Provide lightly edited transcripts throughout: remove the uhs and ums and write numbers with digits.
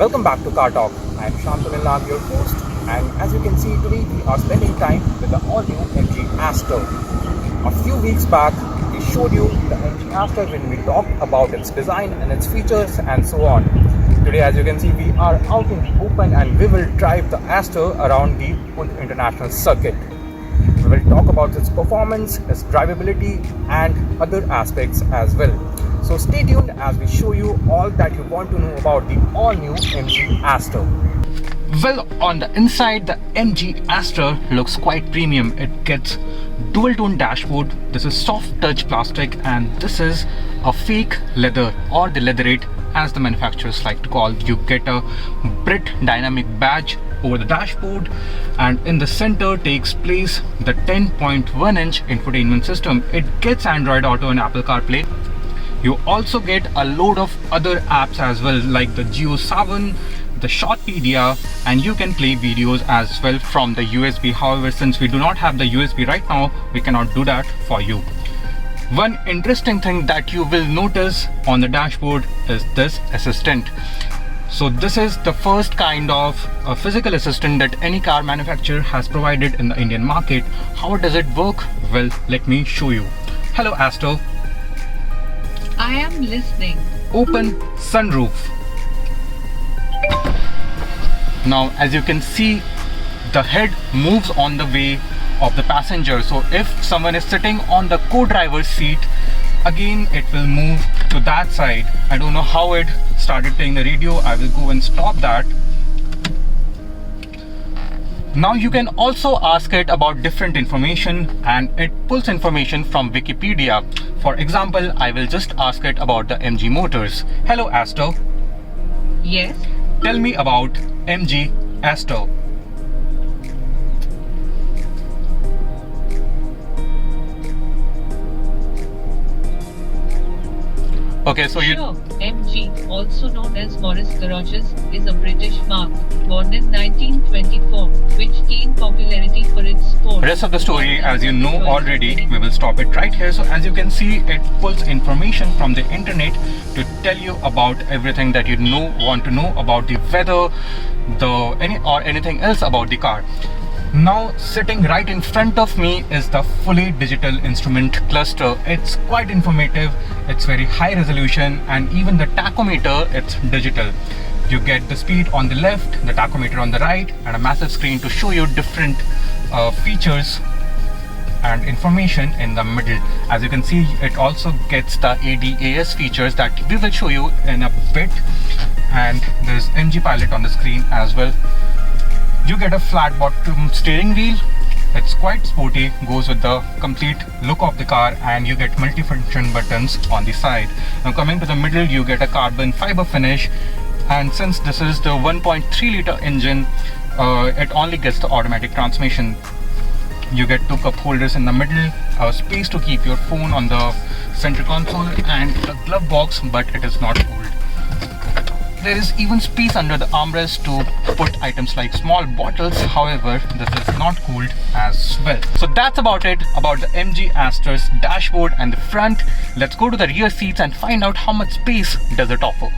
Welcome back to Car Talk. I am Shantanu, I'm your host, and as you can see today we are spending time with the all-new MG Astor. A few weeks back we showed you the MG Astor when we talked about its design and its features and so on. Today as you can see we are out in the open and we will drive the Astor around the Hood International Circuit. We will talk about its performance, its drivability and other aspects as well. So stay tuned as we show you all that you want to know about the all-new MG Astor. Well, on the inside, the MG Astor looks quite premium. It gets dual-tone dashboard. This is soft touch plastic and this is a fake leather or the leatherette as the manufacturers like to call. You get a Brit dynamic badge over the dashboard, and in the center takes place the 10.1-inch infotainment system. It gets Android Auto and Apple CarPlay. You also get a load of other apps as well, like the Geo 7, the Shotpedia, and you can play videos as well from the USB. However, since we do not have the USB right now, we cannot do that for you. One interesting thing that you will notice on the dashboard is this assistant. So this is the first kind of a physical assistant that any car manufacturer has provided in the Indian market. How does it work? Well, let me show you. Hello Astor. I am listening. Open sunroof. Now as you can see, the head moves on the way of the passenger. So if someone is sitting on the co-driver's seat, again it will move to that side. I don't know how it started playing the radio. I will go and stop that. Now you can also ask it about different information and it pulls information from Wikipedia. For example, I will just ask it about the MG motors. Hello Astor. Yes. Tell me about MG Astor. Okay, so Sure. MG, also known as Morris Garages, is a British marque, born in 1924, which gained popularity for its sport. Rest of the story, as you know already, we will stop it right here. So as you can see, it pulls information from the internet to tell you about everything that you want to know about the weather, anything else about the car. Now sitting right in front of me is the fully digital instrument cluster. It's quite informative, it's very high resolution, and even the tachometer, it's digital. You get the speed on the left, the tachometer on the right, and a massive screen to show you different features and information in the middle. As you can see, it also gets the ADAS features that we will show you in a bit, and there's MG Pilot on the screen as well. You get a flat bottom steering wheel. It's quite sporty, goes with the complete look of the car, and you get multifunction buttons on the side. Now coming to the middle, you get a carbon fiber finish, and since this is the 1.3 liter engine, it only gets the automatic transmission. You get two cup holders in the middle, space to keep your phone on the center console, and a glove box, but it is not cooled. There is even space under the armrest to put items like small bottles. However, this is not cooled as well. So that's about it about the MG Astor's dashboard and the front. Let's go to the rear seats and find out how much space does it offer.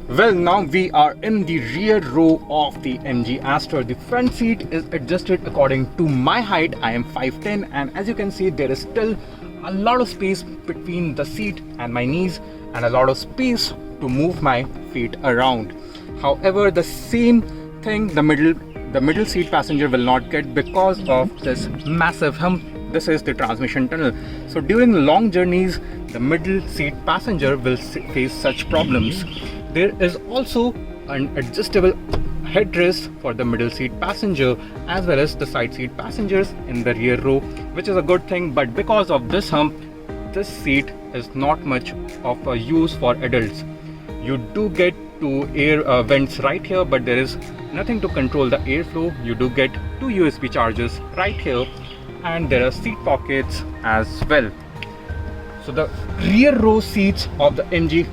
Well, now we are in the rear row of the MG Astor. The front seat is adjusted according to my height. I am 5'10", and as you can see, there is still a lot of space between the seat and my knees, and a lot of space to move my feet around. However, the same thing the middle seat passenger will not get because of this massive hump. This is the transmission tunnel. So during long journeys, the middle seat passenger will face such problems. There is also an adjustable headrest for the middle seat passenger as well as the side seat passengers in the rear row, which is a good thing. But because of this hump, this seat is not much of a use for adults. You do get two air vents right here, but there is nothing to control the airflow. You do get two USB chargers right here, and there are seat pockets as well. So the rear row seats of the MG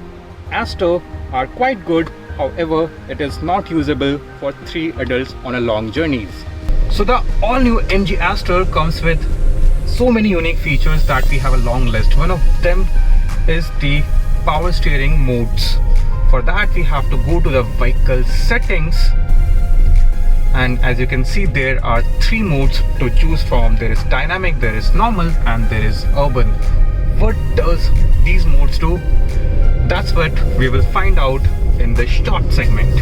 Astor are quite good. However, it is not usable for 3 adults on a long journeys. So the all new MG Astor comes with so many unique features that we have a long list. One of them is the power steering modes. For that we have to go to the vehicle settings, and as you can see there are 3 modes to choose from. There is dynamic, there is normal, and there is urban. What does these modes do? That's what we will find out in the short segment.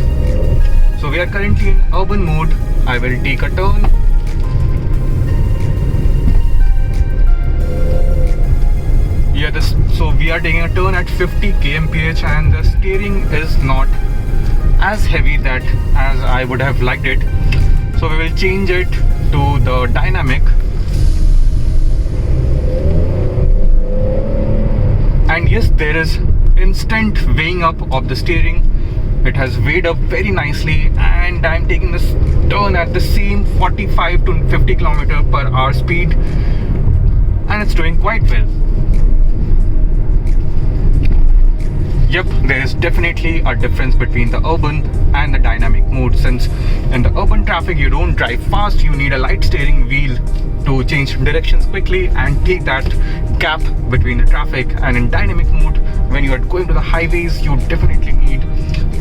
So we are currently in urban mode. I will take a turn. So we are taking a turn at 50 kmph, and the steering is not as heavy that as I would have liked it. So we will change it to the dynamic. And yes, there is instant weighing up of the steering. It has weighed up very nicely, and I'm taking this turn at the same 45 to 50 km/h speed, and it's doing quite well. Yep, there is definitely a difference between the urban and the dynamic mode, since in the urban traffic you don't drive fast, you need a light steering wheel to change directions quickly and take that gap between the traffic. And in dynamic mode, when you are going to the highways, you definitely need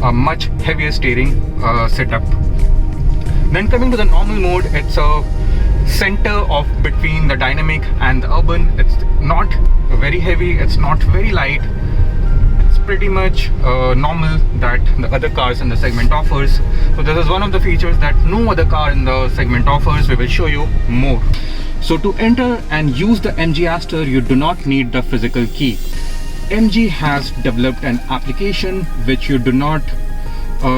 a much heavier steering setup. Then coming to the normal mode, it's a center of between the dynamic and the urban. It's not very heavy, it's not very light. Pretty much normal that the other cars in the segment offers. So this is one of the features that no other car in the segment offers. We will show you more. So to enter and use the MG Astor, you do not need the physical key. MG has developed an application which you do not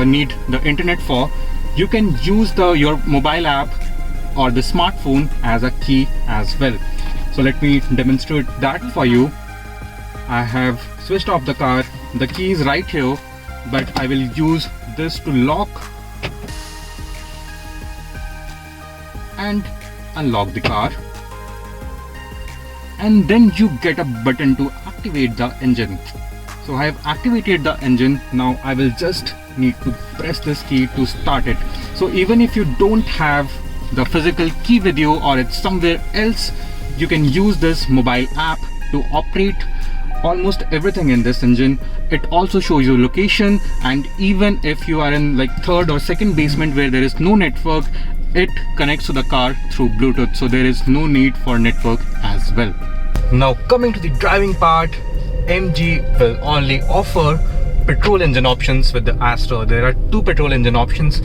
need the internet for. You can use your mobile app or the smartphone as a key as well. So let me demonstrate that for you. I have switched off the car. The key is right here, but I will use this to lock and unlock the car, and then you get a button to activate the engine. So I have activated the engine. Now I will just need to press this key to start it. So even if you don't have the physical key with you, or it's somewhere else, you can use this mobile app to operate almost everything in this engine. It also shows you location, and even if you are in like 3rd or 2nd basement where there is no network, it connects to the car through Bluetooth, so there is no need for network as well. Now coming to the driving part, MG will only offer petrol engine options with the Astor. There are 2 petrol engine options.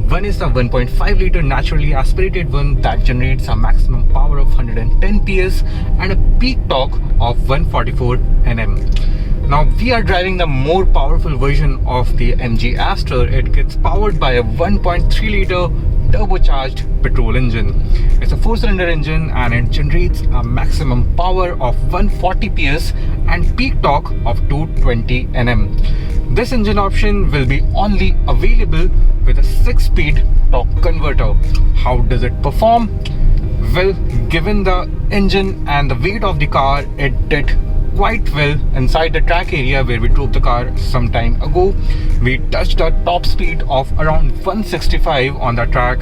One is the 1.5 liter naturally aspirated one that generates a maximum power of 110 PS and a peak torque of 144 Nm. Now we are driving the more powerful version of the MG Astor. It gets powered by a 1.3 liter turbocharged petrol engine. It's a 4-cylinder engine, and it generates a maximum power of 140 PS and peak torque of 220 Nm. This engine option will be only available with a 6-speed torque converter. How does it perform? Well, given the engine and the weight of the car, it did quite well inside the track area where we drove the car some time ago. We touched a top speed of around 165 on the track,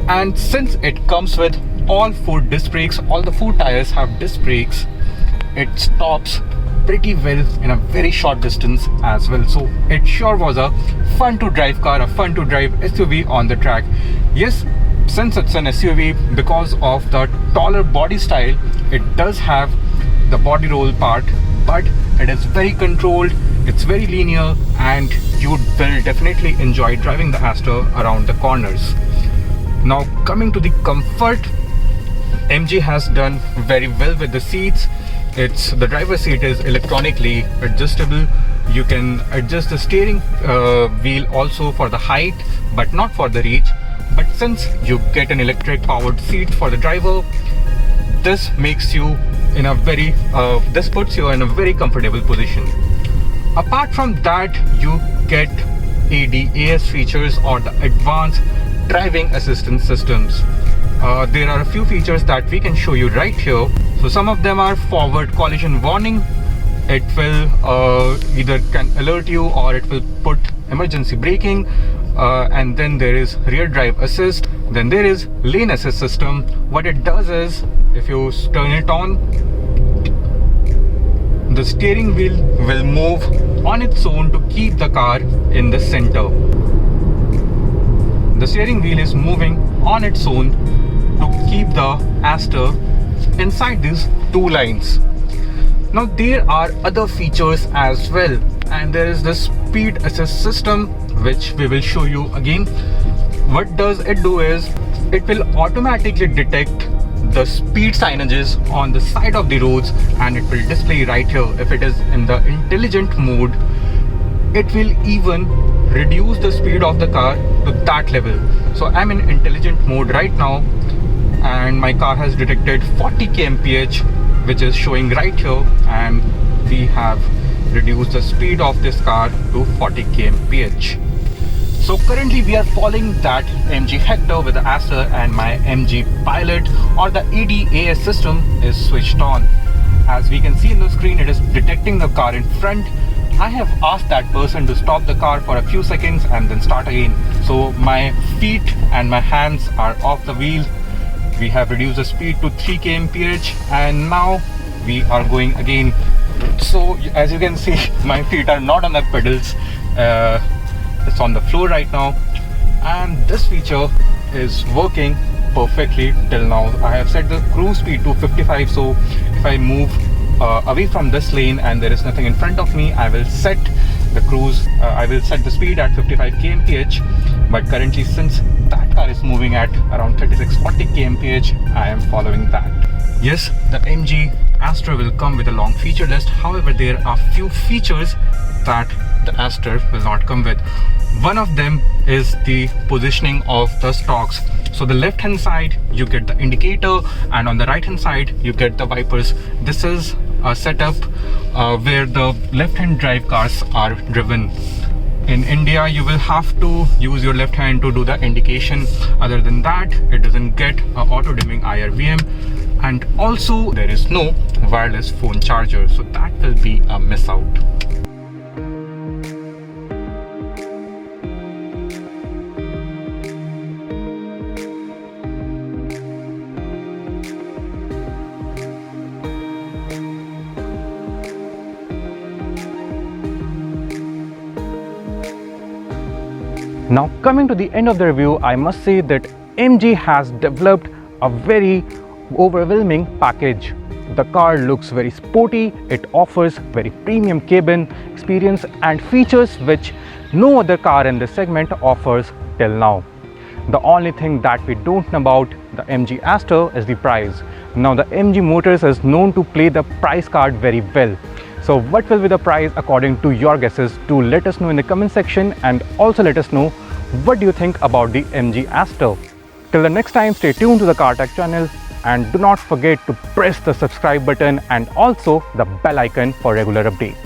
and since it comes with all 4 disc brakes, all the 4 tires have disc brakes, it stops pretty well in a very short distance as well. So it sure was a fun to drive car, a fun to drive SUV on the track. Yes, since it's an SUV, because of the taller body style, it does have the body roll part, but it is very controlled, it's very linear, and you will definitely enjoy driving the Astor around the corners. Now coming to the comfort, MG has done very well with the seats. The driver's seat is electronically adjustable. You can adjust the steering wheel also for the height, but not for the reach. But since you get an electric powered seat for the driver, this makes you in a very this puts you in a very comfortable position. Apart from that, you get ADAS features, or the advanced driving assistance systems. There are a few features that we can show you right here. So some of them are forward collision warning. It will either can alert you, or it will put emergency braking, and then there is rear drive assist. Then there is lane assist system. What it does is If you turn it on, the steering wheel will move on its own to keep the car in the center. The steering wheel is moving on its own to keep the Astor inside these two lines. Now there are other features as well, and there is the speed assist system which we will show you again. What does it do is it will automatically detect the speed signages on the side of the roads, and it will display right here. If it is in the intelligent mode, it will even reduce the speed of the car to that level. So I'm in intelligent mode right now, and my car has detected 40 kmph, which is showing right here, and we have reduced the speed of this car to 40 kmph. So currently we are following that MG Hector with the Astor, and my MG Pilot or the ADAS system is switched on. As we can see in the screen, it is detecting the car in front. I have asked that person to stop the car for a few seconds and then start again. So my feet and my hands are off the wheel. We have reduced the speed to 3 kmph, and now we are going again. So as you can see, my feet are not on the pedals. It's on the floor right now, and this feature is working perfectly till now. I have set the cruise speed to 55, so if I move away from this lane and there is nothing in front of me, I will set the speed at 55 kmph. But currently, since that car is moving at around 36-40 kmph, I am following that. Yes, the MG Astor will come with a long feature list. However, there are few features that the Astor will not come with. One of them is the positioning of the stalks. So the left hand side you get the indicator, and on the right hand side you get the wipers. This is a setup where the left hand drive cars are driven. In India, you will have to use your left hand to do the indication. Other than that, it doesn't get a auto dimming IRVM, and also there is no wireless phone charger, so that will be a miss out. Now coming to the end of the review, I must say that MG has developed a very overwhelming package. The car looks very sporty, it offers very premium cabin experience and features which no other car in this segment offers till now. The only thing that we don't know about the MG Astor is the price. Now the MG Motors is known to play the price card very well. So what will be the price according to your guesses? Do let us know in the comment section, and also let us know what do you think about the MG Astor. Till the next time, stay tuned to the Car Tech channel, and do not forget to press the subscribe button and also the bell icon for regular updates.